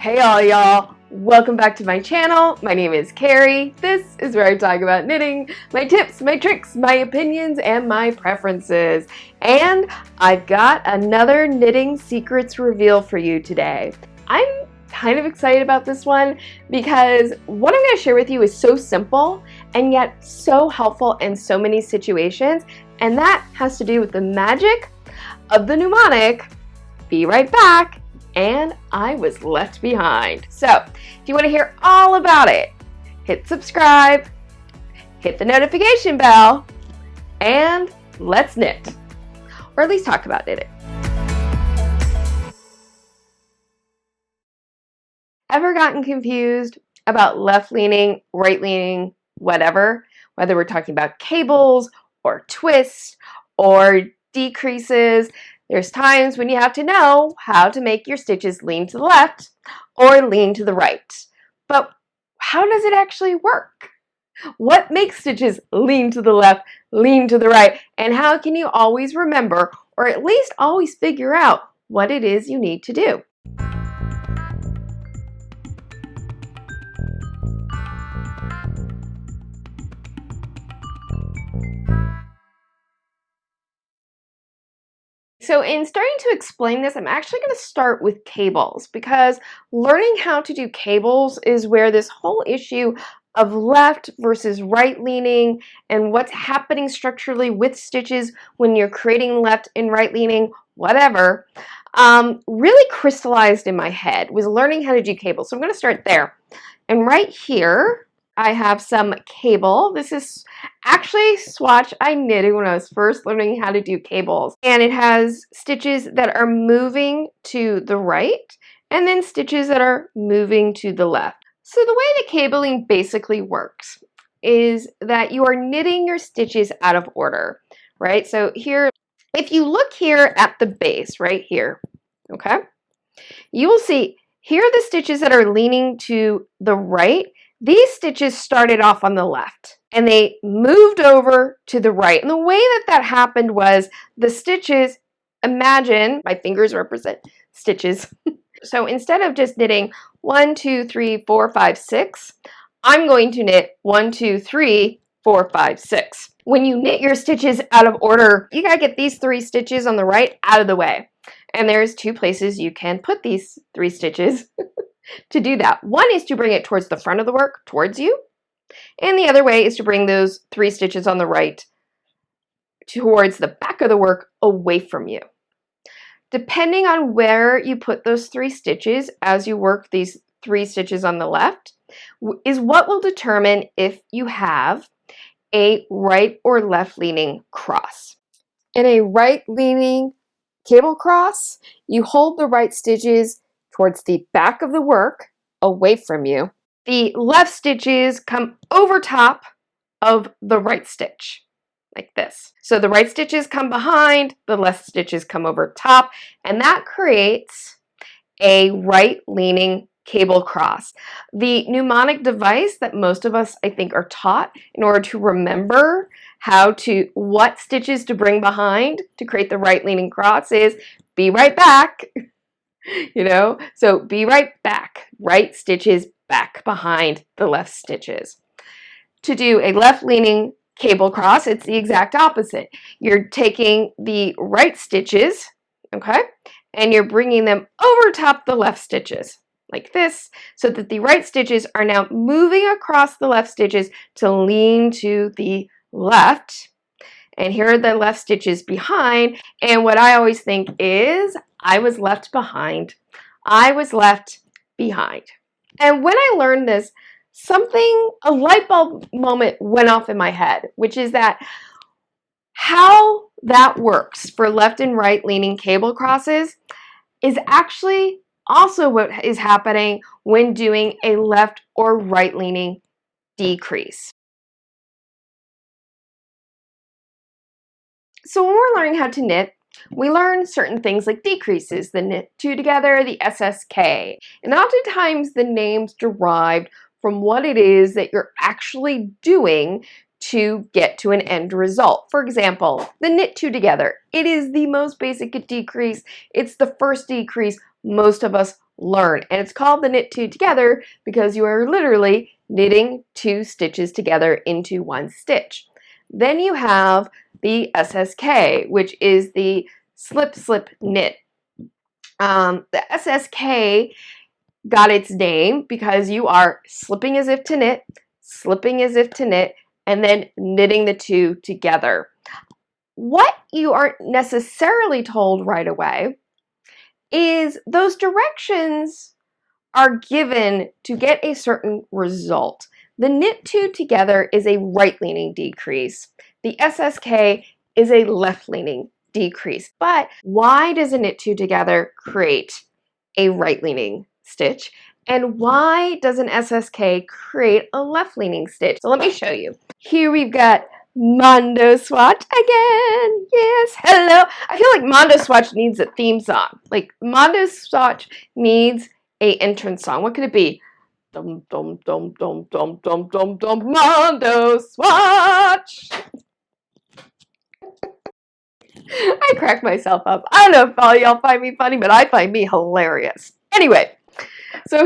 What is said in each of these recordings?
Hey all y'all, welcome back to my channel. My name is Carrie. This is where I talk about knitting, my tips, my tricks, my opinions, and my preferences. And I've got another knitting secrets reveal for you today. I'm kind of excited about this one because what I'm going to share with you is so simple and yet so helpful in so many situations, and that has to do with the magic of the mnemonic, be right back, and I was left behind. So if you want to hear all about it, hit subscribe, hit the notification bell, and let's knit, or at least talk about knitting. Ever gotten confused about left leaning, right leaning, whatever, whether we're talking about cables or twists or decreases? There's times when you have to know how to make your stitches lean to the left or lean to the right. But how does it actually work? What makes stitches lean to the left, lean to the right? And how can you always remember, or at least always figure out, what it is you need to do? So in starting to explain this, I'm actually going to start with cables, because learning how to do cables is where this whole issue of left versus right leaning and what's happening structurally with stitches when you're creating left and right leaning, whatever, really crystallized in my head, was learning how to do cables. So I'm going to start there. And right here, I have some cable. This is actually swatch I knitted when I was first learning how to do cables. And it has stitches that are moving to the right and then stitches that are moving to the left. So the way the cabling basically works is that you are knitting your stitches out of order, right? So here, if you look here at the base right here, okay, you will see here are the stitches that are leaning to the right. These stitches started off on the left and they moved over to the right. And the way that that happened was the stitches, imagine my fingers represent stitches. So instead of just knitting 1, 2, 3, 4, 5, 6, I'm going to knit 1, 2, 3, 4, 5, 6. When you knit your stitches out of order, you gotta get these 3 stitches on the right out of the way. And there's 2 places you can put these 3 stitches. To do that. One is to bring it towards the front of the work, towards you, and the other way is to bring those 3 stitches on the right towards the back of the work, away from you. Depending on where you put those 3 stitches as you work these 3 stitches on the left is what will determine if you have a right or left leaning cross. In a right leaning cable cross, you hold the right stitches towards the back of the work, away from you. The left stitches come over top of the right stitch, like this. So the right stitches come behind, the left stitches come over top, and that creates a right leaning cable cross. The mnemonic device that most of us, I think, are taught in order to remember what stitches to bring behind to create the right leaning cross is be right back. You know, so be right back, right stitches back behind the left stitches. To do a left leaning cable cross, it's the exact opposite. You're taking the right stitches, okay, and you're bringing them over top the left stitches like this, so that the right stitches are now moving across the left stitches to lean to the left. And here are the left stitches behind. And what I always think is, I was left behind. I was left behind. And when I learned this, a light bulb moment went off in my head, which is that how that works for left and right leaning cable crosses is actually also what is happening when doing a left or right leaning decrease. So when we're learning how to knit, we learn certain things like decreases, the knit 2 together, the SSK, and oftentimes the name's derived from what it is that you're actually doing to get to an end result. For example, the knit 2 together. It is the most basic decrease. It's the first decrease most of us learn. And it's called the knit two together because you are literally knitting two stitches together into one stitch. Then you have the SSK, which is the slip slip knit. The SSK got its name because you are slipping as if to knit, slipping as if to knit, and then knitting the two together. What you aren't necessarily told right away is those directions are given to get a certain result. The knit two together is a right-leaning decrease. The SSK is a left-leaning decrease. But why does a knit two together create a right-leaning stitch? And why does an SSK create a left-leaning stitch? So let me show you. Here we've got Mondo Swatch again. Yes, hello. I feel like Mondo Swatch needs a theme song. Like Mondo Swatch needs a entrance song. What could it be? Dum dum dum dum dum dum dum dum Mondo Swatch. I crack myself up. I don't know if all y'all find me funny, but I find me hilarious. Anyway, so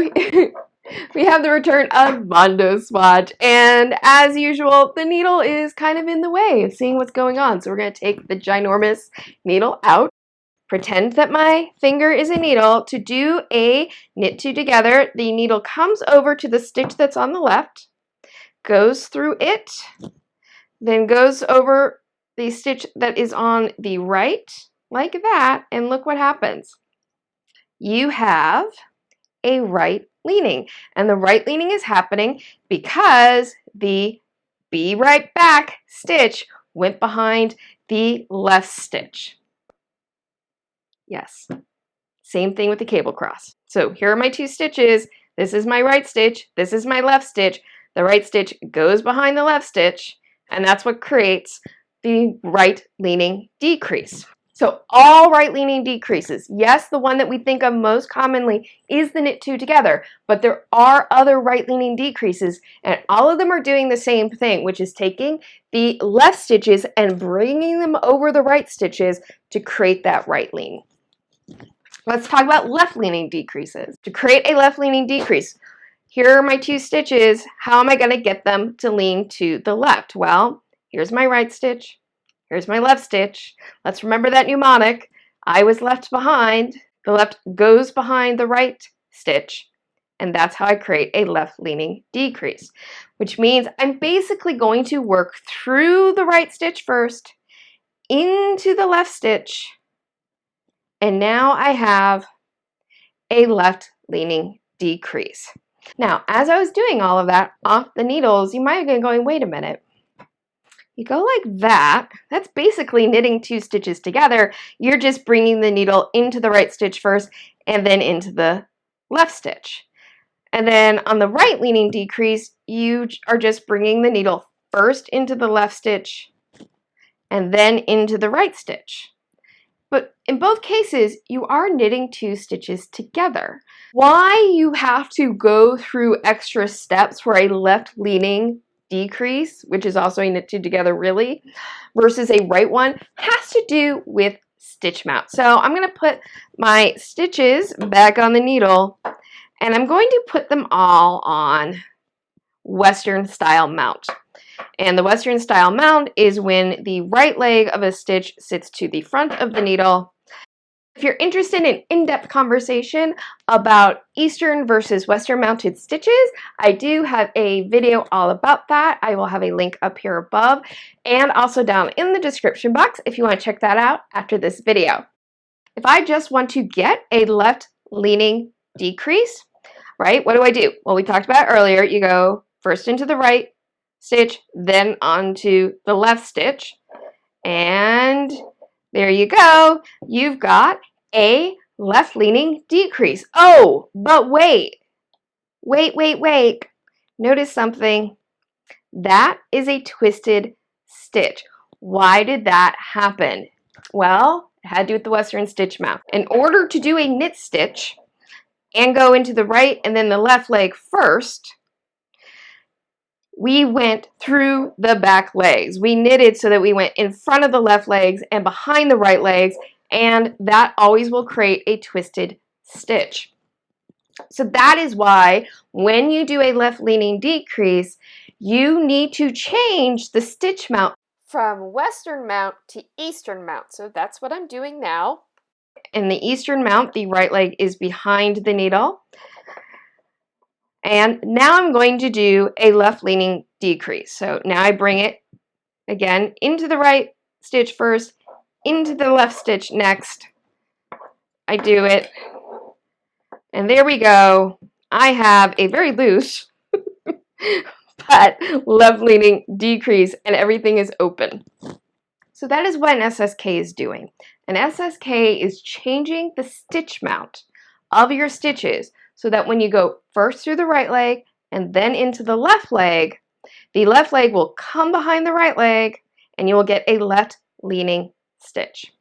we have the return of Mondo Swatch, and as usual, the needle is kind of in the way of seeing what's going on. So we're going to take the ginormous needle out, pretend that my finger is a needle. To do a knit two together, the needle comes over to the stitch that's on the left, goes through it, then goes over the stitch that is on the right, like that, and look what happens. You have a right leaning, and the right leaning is happening because the be right back stitch went behind the left stitch. Yes, same thing with the cable cross. So here are my two stitches. This is my right stitch, this is my left stitch. The right stitch goes behind the left stitch, and that's what creates the right leaning decrease. So all right leaning decreases. Yes, the one that we think of most commonly is the knit two together, but there are other right leaning decreases, and all of them are doing the same thing, which is taking the left stitches and bringing them over the right stitches to create that right lean. Let's talk about left leaning decreases. To create a left leaning decrease, here are my two stitches. How am I going to get them to lean to the left? Well, here's my right stitch. Here's my left stitch. Let's remember that mnemonic. I was left behind. The left goes behind the right stitch, and that's how I create a left leaning decrease, which means I'm basically going to work through the right stitch first, into the left stitch, and now I have a left leaning decrease. Now, as I was doing all of that off the needles, you might have been going, wait a minute. You go like that. That's basically knitting two stitches together. You're just bringing the needle into the right stitch first and then into the left stitch. And then on the right leaning decrease, you are just bringing the needle first into the left stitch and then into the right stitch. But in both cases, you are knitting two stitches together. Why you have to go through extra steps for a left leaning decrease, which is also a knit two together really, versus a right one, has to do with stitch mount. So I'm going to put my stitches back on the needle, and I'm going to put them all on Western style mount. And the Western style mount is when the right leg of a stitch sits to the front of the needle. If you're interested in in-depth conversation about Eastern versus Western mounted stitches, I do have a video all about that. I will have a link up here above and also down in the description box if you want to check that out after this video. If I just want to get a left leaning decrease, right, what do? Well, we talked about earlier, you go first into the right stitch, then onto the left stitch, and there you go. You've got a left leaning decrease. Oh, but wait. Notice something. That is a twisted stitch. Why did that happen? Well, it had to do with the Western stitch mount. In order to do a knit stitch and go into the right and then the left leg first, we went through the back legs. We knitted so that we went in front of the left legs and behind the right legs, and that always will create a twisted stitch. So that is why when you do a left leaning decrease, you need to change the stitch mount from western mount to eastern mount. So that's what I'm doing now. In the eastern mount, the right leg is behind the needle. And now I'm going to do a left leaning decrease. So now I bring it again into the right stitch first, into the left stitch next. I do it, and there we go. I have a very loose but left leaning decrease, and everything is open. So that is what an SSK is doing. An SSK is changing the stitch mount of your stitches so that when you go first through the right leg and then into the left leg will come behind the right leg and you will get a left leaning stitch.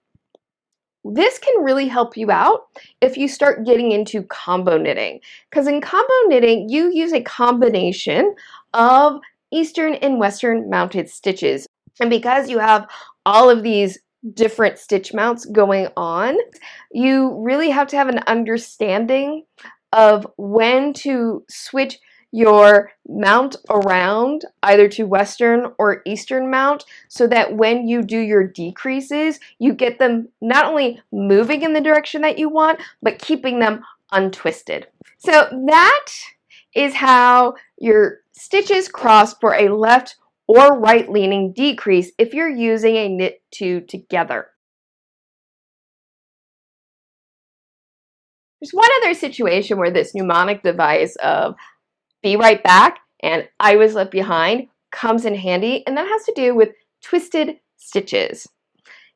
This can really help you out if you start getting into combo knitting, because in combo knitting you use a combination of Eastern and Western mounted stitches. And because you have all of these different stitch mounts going on, you really have to have an understanding of when to switch your mount around either to Western or Eastern mount so that when you do your decreases, you get them not only moving in the direction that you want, but keeping them untwisted. So that is how your stitches cross for a left or right leaning decrease if you're using a knit two together. There's one other situation where this mnemonic device of be right back and I was left behind comes in handy, and that has to do with twisted stitches.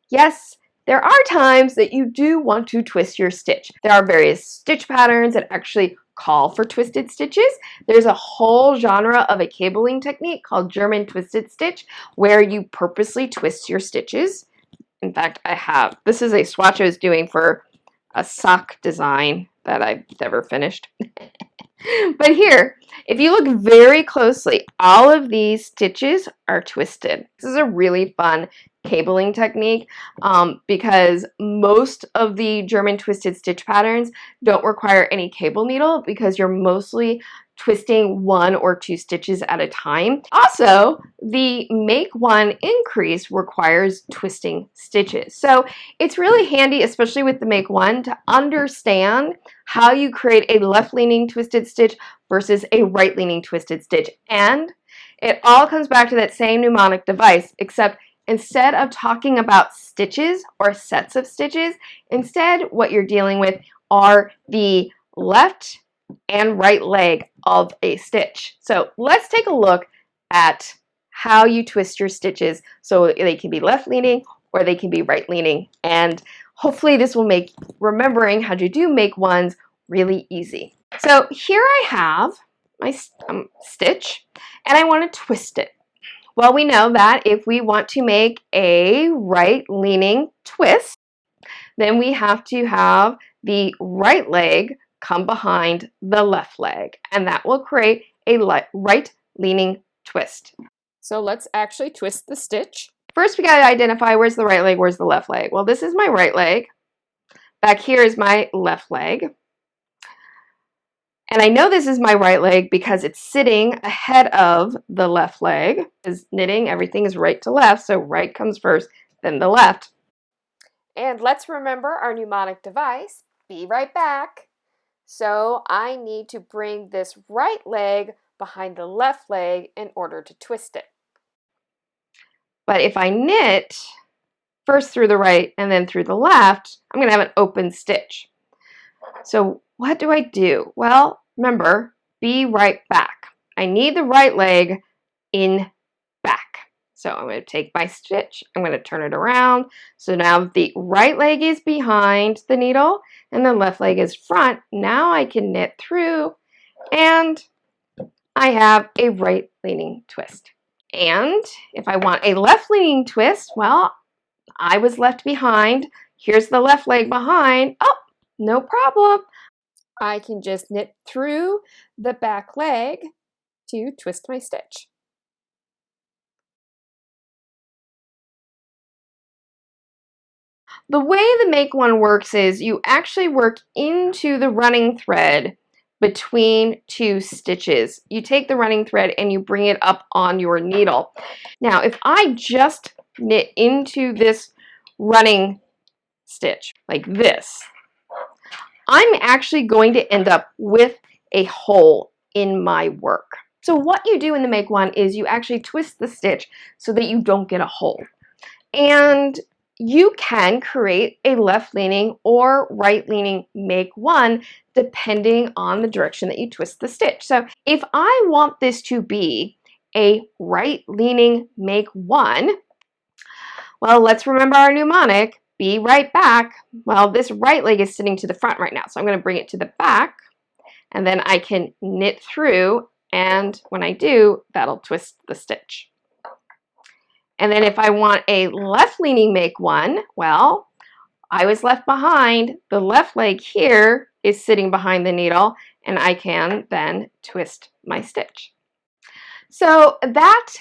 Yes, there are times that you do want to twist your stitch. There are various stitch patterns that actually call for twisted stitches. There's a whole genre of a cabling technique called German twisted stitch where you purposely twist your stitches. In fact, this is a swatch I was doing for a sock design that I've never finished. But here, if you look very closely, all of these stitches are twisted. This is a really fun cabling technique because most of the German twisted stitch patterns don't require any cable needle because you're mostly twisting one or two stitches at a time. Also, the Makeone increase requires twisting stitches. So it's really handy, especially with the Makeone, to understand how you create a left-leaning twisted stitch versus a right-leaning twisted stitch. And it all comes back to that same mnemonic device, except instead of talking about stitches or sets of stitches, instead what you're dealing with are the left and right leg of a stitch. So let's take a look at how you twist your stitches so they can be left leaning or they can be right leaning, and hopefully this will make remembering how to do Makeones really easy. So here I have my stitch and I want to twist it. Well, we know that if we want to make a right leaning twist, then we have to have the right leg come behind the left leg, and that will create a right leaning twist. So let's actually twist the stitch. First, we got to identify where's the right leg, where's the left leg. Well, this is my right leg. Back here is my left leg. And I know this is my right leg because it's sitting ahead of the left leg. As knitting, everything is right to left, so right comes first, then the left. And let's remember our mnemonic device, be right back. So I need to bring this right leg behind the left leg in order to twist it. But if I knit first through the right and then through the left, I'm going to have an open stitch. So what do I do? Well, remember, be right back. I need the right leg in back. So I'm going to take my stitch, I'm going to turn it around. So now the right leg is behind the needle and the left leg is front. Now I can knit through and I have a right leaning twist. And if I want a left leaning twist, well, I was left behind. Here's the left leg behind. Oh, no problem. I can just knit through the back leg to twist my stitch. The way the Makeone works is you actually work into the running thread between two stitches. You take the running thread and you bring it up on your needle. Now, if I just knit into this running stitch like this, I'm actually going to end up with a hole in my work. So what you do in the Makeone is you actually twist the stitch so that you don't get a hole. And you can create a left-leaning or right-leaning Makeone depending on the direction that you twist the stitch. So if I want this to be a right-leaning Makeone, well, let's remember our mnemonic, be right back. Well, this right leg is sitting to the front right now, so I'm going to bring it to the back, and then I can knit through, and when I do, that'll twist the stitch. And then if I want a left-leaning Makeone, well, I was left behind. The left leg here is sitting behind the needle, and I can then twist my stitch. So that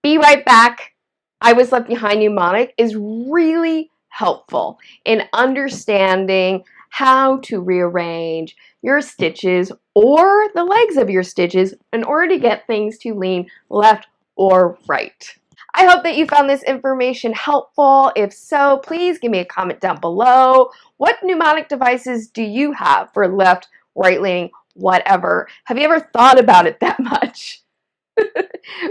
be right back, I was left behind mnemonic is really helpful in understanding how to rearrange your stitches or the legs of your stitches in order to get things to lean left or right. I hope that you found this information helpful. If so, please give me a comment down below. What mnemonic devices do you have for left, right leaning, whatever? Have you ever thought about it that much?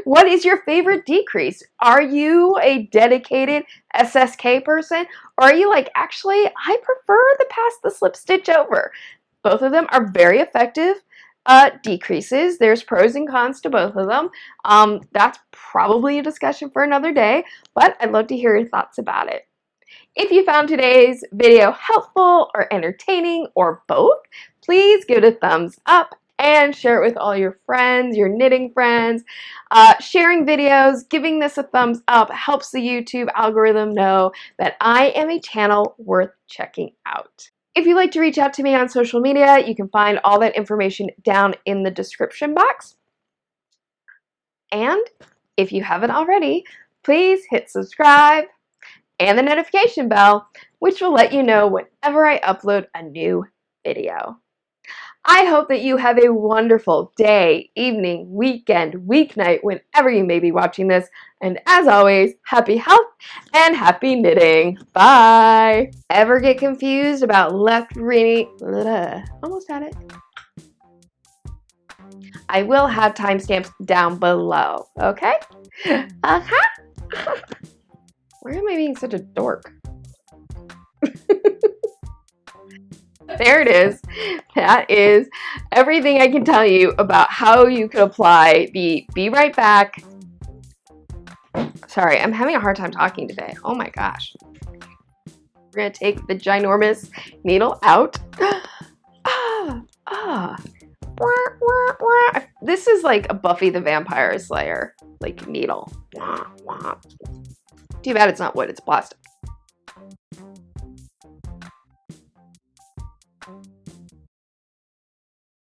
What is your favorite decrease? Are you a dedicated SSK person? Or are you like, actually, I prefer the pass the slip stitch over? Both of them are very effective decreases. There's pros and cons to both of them. That's probably a discussion for another day, but I'd love to hear your thoughts about it. If you found today's video helpful or entertaining or both, please give it a thumbs up and share it with all your friends, your knitting friends. Sharing videos, giving this a thumbs up helps the YouTube algorithm know that I am a channel worth checking out. If you'd like to reach out to me on social media, you can find all that information down in the description box. And if you haven't already, please hit subscribe and the notification bell, which will let you know whenever I upload a new video. I hope that you have a wonderful day, evening, weekend, weeknight, whenever you may be watching this. And as always, happy health and happy knitting. Bye. Ever get confused about left reading? Almost had it. I will have timestamps down below, okay? Why am I being such a dork? There it is. That is everything I can tell you about how you could apply the be right back. Sorry, I'm having a hard time talking today. Oh my gosh. We're going to take the ginormous needle out. This is like a Buffy the Vampire Slayer like needle. Too bad it's not wood, it's plastic.